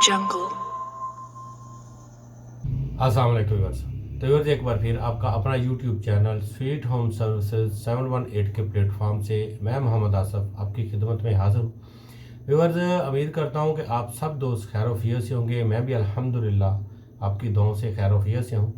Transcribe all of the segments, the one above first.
jungle। अस्सलाम वालेकुम व्यूअर्स। तो व्यूअर्स एक बार फिर आपका अपना YouTube channel sweet home services 718 के प्लेटफॉर्म से मैं मोहम्मद आसफ आपकी खिदमत में हाज़िर हूँ। व्यूअर्स उम्मीद करता हूँ कि आप सब दोस्त खैर से होंगे। मैं भी अल्हम्दुलिल्लाह आपकी दुआओं से खैर से हूँ।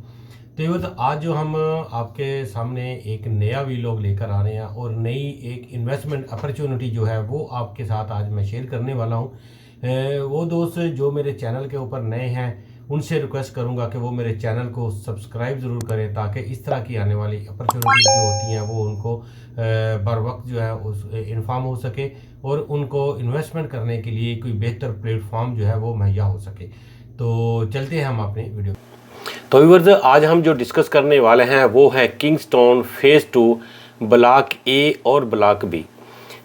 तो व्यूअर्स आज जो हम आपके सामने एक नया वीलॉग लेकर आ रहे हैं और नई एक इन्वेस्टमेंट अपॉर्चुनिटी जो है वो आपके साथ आज मैं शेयर करने वाला हूँ। वो दोस्त जो मेरे चैनल के ऊपर नए हैं उनसे रिक्वेस्ट करूंगा कि वो मेरे चैनल को सब्सक्राइब ज़रूर करें ताकि इस तरह की आने वाली अपॉर्चुनिटीज़ जो होती हैं वो उनको बर वक्त जो है उस इन्फॉर्म हो सके और उनको इन्वेस्टमेंट करने के लिए कोई बेहतर प्लेटफॉर्म जो है वो मुहैया हो सके। तो चलते हैं हम अपने वीडियो। तो व्यूअर्स आज हम जो डिस्कस करने वाले हैं वो है किंगस्टोन फेज़ 2 ब्लॉक ए और ब्लॉक बी।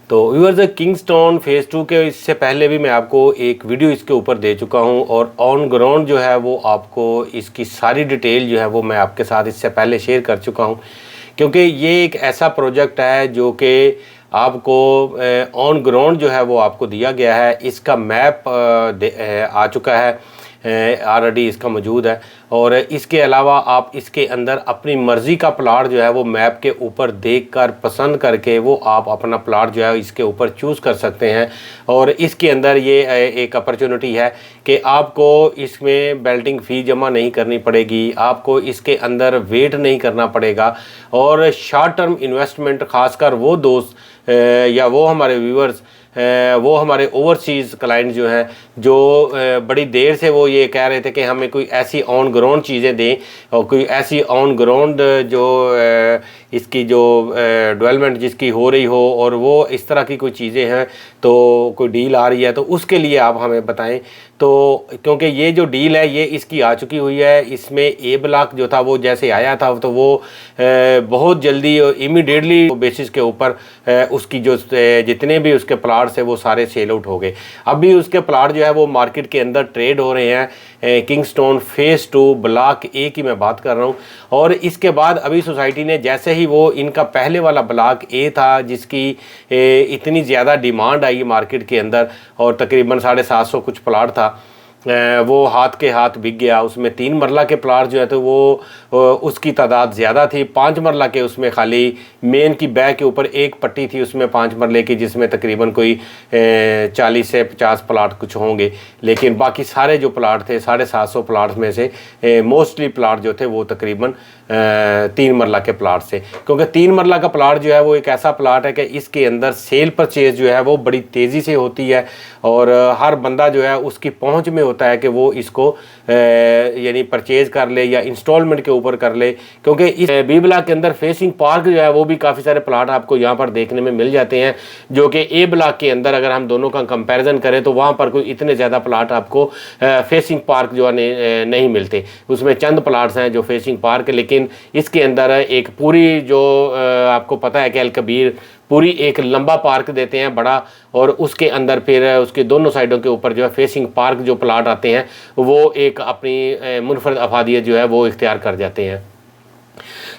तो व्यूअर्स किंगस्टोन फेज़ 2 के इससे पहले भी मैं आपको एक वीडियो इसके ऊपर दे चुका हूं और ऑन ग्राउंड जो है वो आपको इसकी सारी डिटेल जो है वो मैं आपके साथ इससे पहले शेयर कर चुका हूं, क्योंकि ये एक ऐसा प्रोजेक्ट है जो कि आपको ऑन ग्राउंड जो है वो आपको दिया गया है। इसका मैप आ चुका है, ऑलरेडी इसका मौजूद है और इसके अलावा आप इसके अंदर अपनी मर्ज़ी का प्लाट जो है वो मैप के ऊपर देखकर पसंद करके वो आप अपना प्लाट जो है इसके ऊपर चूज़ कर सकते हैं। और इसके अंदर ये एक अपॉर्चुनिटी है कि आपको इसमें बेल्टिंग फ़ी जमा नहीं करनी पड़ेगी, आपको इसके अंदर वेट नहीं करना पड़ेगा। और शॉर्ट टर्म इन्वेस्टमेंट ख़ासकर वो दोस्त या वो हमारे व्यूअर्स वो हमारे ओवरसीज़ क्लाइंट जो हैं जो बड़ी देर से वो ये कह रहे थे कि हमें कोई ऐसी ऑन ग्राउंड चीज़ें दें और कोई ऐसी ऑन ग्राउंड जो इसकी जो डेवलपमेंट जिसकी हो रही हो और वो इस तरह की कोई चीज़ें हैं तो कोई डील आ रही है तो उसके लिए आप हमें बताएं। तो क्योंकि ये जो डील है ये इसकी आ चुकी हुई है, इसमें ए ब्लॉक जो था वो जैसे आया था तो वो बहुत जल्दी इमीडिएटली बेसिस के ऊपर उसकी जो जितने भी उसके प्लाट्स है वो सारे सेल आउट हो गए। अभी उसके प्लाट जो है वो मार्केट के अंदर ट्रेड हो रहे हैं। किंगस्टोन फेज़ 2 ब्लॉक ए की मैं बात कर रहा हूँ। और इसके बाद अभी सोसाइटी ने जैसे ही वो इनका पहले वाला ब्लॉक ए था जिसकी इतनी ज़्यादा डिमांड आई मार्केट के अंदर और तकरीबन 750 कुछ प्लाट था, वो हाथ के हाथ बिक गया। उसमें 3 मरला के प्लाट जो है तो वो उसकी तादाद ज़्यादा थी। 5 मरला के उसमें खाली मेन की बैक के ऊपर एक पट्टी थी उसमें 5 मरले की, जिसमें तकरीबन कोई 40 से 50 प्लाट कुछ होंगे। लेकिन बाकी सारे जो प्लाट थे 750 प्लाट में से मोस्टली प्लाट जो थे वो तकरीबन 3 मरला के प्लाट से, क्योंकि 3 मरला का प्लाट जो है वो एक ऐसा प्लाट है कि इसके अंदर सेल परचेज जो है वो बड़ी तेज़ी से होती है और हर बंदा जो है उसकी पहुंच में होता है कि वो इसको यानी परचेज़ कर ले या इंस्टॉलमेंट के ऊपर कर ले। क्योंकि इस बी ब्लॉक के अंदर फेसिंग पार्क जो है वो भी काफ़ी सारे प्लाट आपको यहाँ पर देखने में मिल जाते हैं, जो कि ए ब्लॉक के अंदर अगर हम दोनों का कंपैरिजन करें तो वहाँ पर कोई इतने ज़्यादा प्लाट आपको फेसिंग पार्क जो है नहीं मिलते। उसमें चंद प्लाट्स हैं जो फेसिंग पार्क, लेकिन इसके अंदर एक पूरी जो आपको पता है कि अल कबीर पूरी एक लंबा पार्क देते हैं बड़ा, और उसके अंदर फिर उसके दोनों साइडों के ऊपर जो है फेसिंग पार्क जो प्लाट आते हैं वो एक अपनी मुनफरद अफादियत जो है वो इख्तियार कर जाते हैं।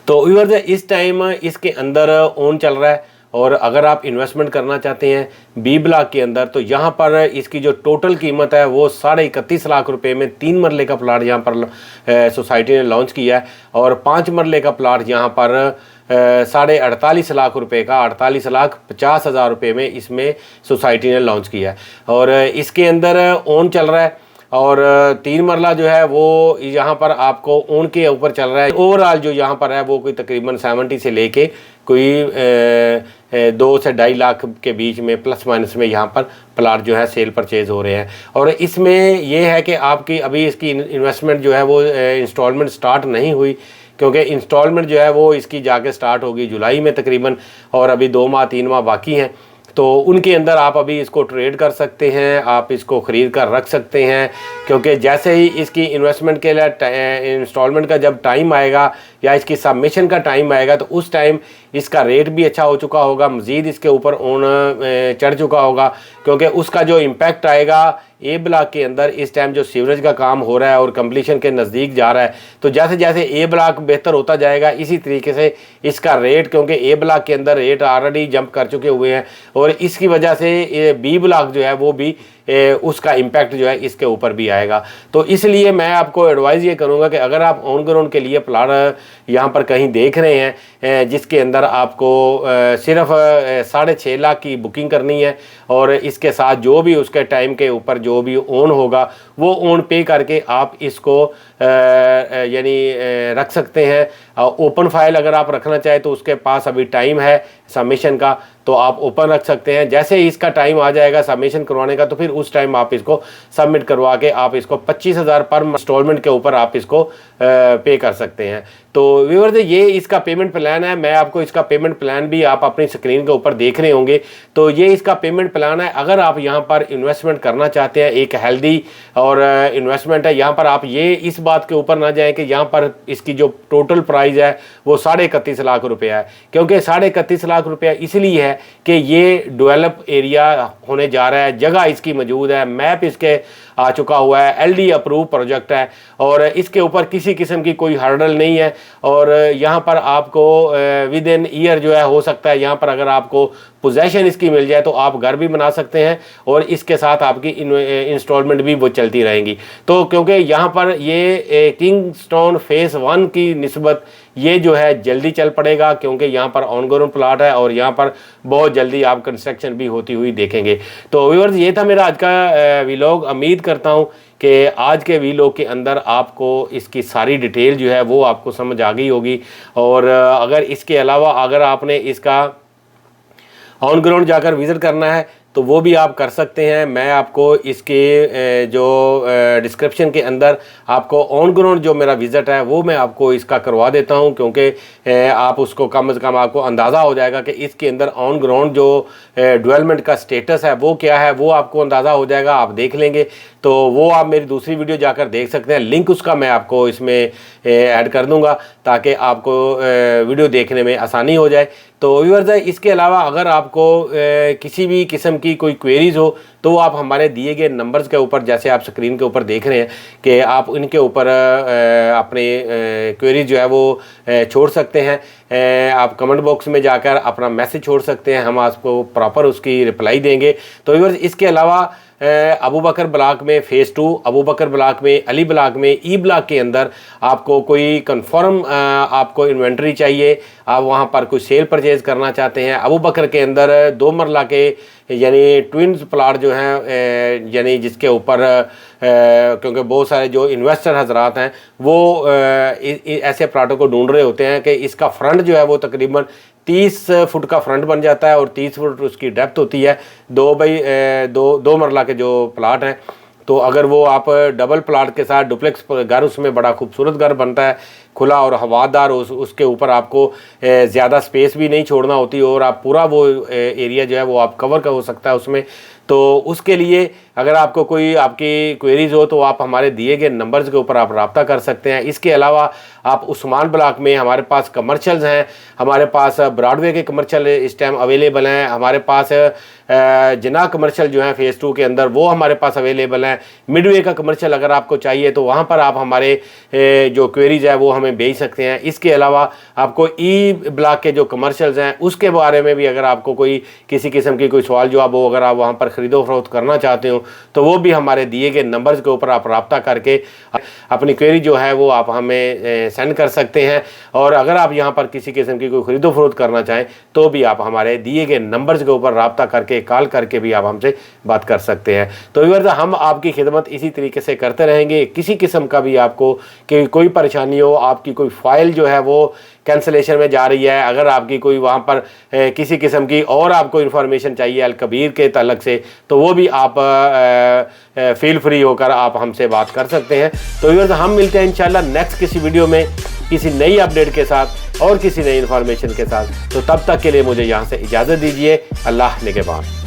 तो व्यूअर्स इस टाइम इसके अंदर ऑन चल रहा है और अगर आप इन्वेस्टमेंट करना चाहते हैं बी ब्लॉक के अंदर तो यहाँ पर इसकी जो टोटल कीमत है वो 31.5 लाख रुपए में 3 मरले का प्लाट यहाँ पर सोसाइटी ने लॉन्च किया है और 5 मरले का प्लाट यहाँ पर 48.5 लाख रुपए का 48,50,000 रुपये में इसमें सोसाइटी ने लॉन्च किया है और इसके अंदर ऑन चल रहा है। और 3 मरला जो है वो यहाँ पर आपको ओन के ऊपर चल रहा है। ओवरऑल जो यहाँ पर है वो कोई तकरीबन 70 से लेके कोई 2 से 2.5 लाख के बीच में प्लस माइनस में यहाँ पर प्लाट जो है सेल परचेज हो रहे हैं। और इसमें ये है कि आपकी अभी इसकी इन्वेस्टमेंट जो है वो इंस्टॉलमेंट स्टार्ट नहीं हुई, क्योंकि इंस्टॉलमेंट जो है वो इसकी जाके स्टार्ट होगी जुलाई में तकरीबन, और अभी 2 माह 3 माह बाकी हैं। तो उनके अंदर आप अभी इसको ट्रेड कर सकते हैं, आप इसको ख़रीद कर रख सकते हैं, क्योंकि जैसे ही इसकी इन्वेस्टमेंट के लिए इंस्टॉलमेंट का जब टाइम आएगा या इसकी सबमिशन का टाइम आएगा तो उस टाइम इसका रेट भी अच्छा हो चुका होगा, मज़ीद इसके ऊपर ओन चढ़ चुका होगा, क्योंकि उसका जो इम्पैक्ट आएगा ए ब्लॉक के अंदर इस टाइम जो सीवरेज का काम हो रहा है और कंप्लीशन के नज़दीक जा रहा है, तो जैसे जैसे ए ब्लॉक बेहतर होता जाएगा इसी तरीके से इसका रेट, क्योंकि ए ब्लॉक के अंदर रेट ऑलरेडी जंप कर चुके हुए हैं और इसकी वजह से बी ब्लॉक जो है वो भी उसका इम्पैक्ट जो है इसके ऊपर भी आएगा। तो इसलिए मैं आपको एडवाइज़ ये करूँगा कि अगर आप ऑन ग्राउंड के लिए प्लाट यहाँ पर कहीं देख रहे हैं जिसके अंदर आपको सिर्फ 6.5 लाख की बुकिंग करनी है और इसके साथ जो भी उसके टाइम के ऊपर जो भी ओन होगा वो ओन पे करके आप इसको यानी रख सकते हैं। ओपन फाइल अगर आप रखना चाहें तो उसके पास अभी टाइम है सबमिशन का, तो आप ओपन रख सकते हैं। जैसे ही इसका टाइम आ जाएगा सबमिशन करवाने का तो फिर उस टाइम आप इसको सबमिट करवा के आप इसको 25,000 पर इंस्टॉलमेंट के ऊपर आप इसको पे कर सकते हैं। तो व्यूअर्स ये इसका पेमेंट प्लान है। मैं आपको इसका पेमेंट प्लान भी आप अपनी स्क्रीन के ऊपर देख रहे होंगे। तो ये इसका पेमेंट प्लान है। अगर आप यहाँ पर इन्वेस्टमेंट करना चाहते हैं, एक हेल्दी और इन्वेस्टमेंट है, यहाँ पर आप ये इस बात के ऊपर ना जाएं कि यहाँ पर इसकी जो टोटल प्राइस है वो 31.5 लाख रुपया है, क्योंकि 31.5 लाख रुपया इसलिए है कि ये डेवलप एरिया होने जा रहा है, जगह इसकी मौजूद है, मैप इसके आ चुका हुआ है, LD अप्रूव प्रोजेक्ट है और इसके ऊपर किसी किस्म की कोई हर्डल नहीं है। और यहाँ पर आपको विद इन ईयर जो है हो सकता है यहाँ पर अगर आपको पोजेशन इसकी मिल जाए तो आप घर भी बना सकते हैं और इसके साथ आपकी इंस्टॉलमेंट भी वो चलती रहेंगी। तो क्योंकि यहाँ पर ये किंगस्टोन फेस 1 की निस्बत ये जो है जल्दी चल पड़ेगा, क्योंकि यहाँ पर ऑन ग्राउंड प्लाट है और यहाँ पर बहुत जल्दी आप कंस्ट्रक्शन भी होती हुई देखेंगे। तो व्यूअर्स ये था मेरा आज का व्लॉग। उम्मीद करता हूँ कि आज के व्लॉग के अंदर आपको इसकी सारी डिटेल जो है वो आपको समझ आ गई होगी। और अगर इसके अलावा अगर आपने इसका ऑन ग्राउंड जाकर विज़िट करना है तो वो भी आप कर सकते हैं। मैं आपको इसके जो डिस्क्रिप्शन के अंदर आपको ऑन ग्राउंड जो मेरा विज़िट है वो मैं आपको इसका करवा देता हूं, क्योंकि आप उसको कम से कम आपको अंदाज़ा हो जाएगा कि इसके अंदर ऑन ग्राउंड जो डेवलपमेंट का स्टेटस है वो क्या है, वो आपको अंदाज़ा हो जाएगा। आप देख लेंगे तो वो आप मेरी दूसरी वीडियो जाकर देख सकते हैं। लिंक उसका मैं आपको इसमें ऐड कर दूंगा ताकि आपको वीडियो देखने में आसानी हो जाए। तो व्यूअर्स इसके अलावा अगर आपको किसी भी किस्म की कोई क्वेरीज हो तो आप हमारे दिए गए नंबर्स के ऊपर, जैसे आप स्क्रीन के ऊपर देख रहे हैं, कि आप इनके ऊपर अपने क्वेरीज जो है वो छोड़ सकते हैं। आप कमेंट बॉक्स में जाकर अपना मैसेज छोड़ सकते हैं, हम आपको प्रॉपर उसकी रिप्लाई देंगे। तो व्यूअर्स इसके अलावा अबू बकर ब्लॉक में फेज़ 2, अबू बकर ब्लॉक में, अली ब्लॉक में, ई ब्लॉक के अंदर आपको कोई कंफर्म आपको इन्वेंट्री चाहिए, आप वहाँ पर कोई सेल परचेज़ करना चाहते हैं। अबू बकर के अंदर 2 मरला के यानी ट्विन्स प्लाट जो हैं यानी जिसके ऊपर क्योंकि बहुत सारे जो इन्वेस्टर हजरात हैं वो ऐसे प्लाटों को ढूंढ रहे होते हैं कि इसका फ्रंट जो है वो तकरीबन 30 फुट का फ्रंट बन जाता है और 30 फुट उसकी डेप्थ होती है। 2 मरला के जो प्लाट हैं, तो अगर वो आप डबल प्लाट के साथ डुप्लेक्स घर, उसमें बड़ा खूबसूरत घर बनता है, खुला और हवादार, उसके ऊपर आपको ज़्यादा स्पेस भी नहीं छोड़ना होती और आप पूरा वो एरिया जो है वो आप कवर हो सकता है उसमें। तो उसके लिए अगर आपको कोई आपकी क्वेरीज हो तो आप हमारे दिए गए नंबर्स के ऊपर आप रब्ता कर सकते हैं। इसके अलावा आप उस्मान ब्लॉक में हमारे पास कमर्शियल्स हैं, हमारे पास ब्रॉडवे के कमर्शियल इस टाइम अवेलेबल हैं, हमारे पास जना कमर्शियल जो है फेज़ 2 के अंदर वो हमारे पास अवेलेबल हैं। मिडवे का कमर्शियल अगर आपको चाहिए तो वहाँ पर आप हमारे जो क्वेरीज है वो हमें भेज सकते हैं। इसके अलावा आपको ई ब्लॉक के जो कमर्शियल्स हैं उसके बारे में भी अगर आपको कोई किसी किस्म की कोई सवाल जवाब हो, अगर आप वहाँ पर ख़रीदो फरोख्त करना चाहते हो तो वो भी हमारे दिए गए नंबर्स के ऊपर आप रब्ता करके अपनी क्वेरी जो है वो आप हमें सेंड कर सकते हैं। और अगर आप यहाँ पर किसी किस्म की कोई ख़रीदो फरोख्त करना चाहें तो भी आप हमारे दिए गए नंबर्स के ऊपर रब्ता करके, कॉल करके भी आप हमसे बात कर सकते हैं। तो व्यूअर्स हम आपकी खिदमत इसी तरीके से करते रहेंगे। किसी किस्म का भी आपको कि कोई परेशानी हो, आपकी कोई फ़ाइल जो है वो कैंसलेशन में जा रही है, अगर आपकी कोई वहाँ पर किसी किस्म की और आपको इन्फॉर्मेशन चाहिए अल कबीर के ताल्लुक से, तो वो भी आप फील फ्री होकर आप हमसे बात कर सकते हैं। तो व्यूअर्स हम मिलते हैं इंशाल्लाह नेक्स्ट किसी वीडियो में किसी नई अपडेट के साथ और किसी नई इन्फॉर्मेशन के साथ। तो तब तक के लिए मुझे यहाँ से इजाज़त दीजिए। अल्लाह निगहबान।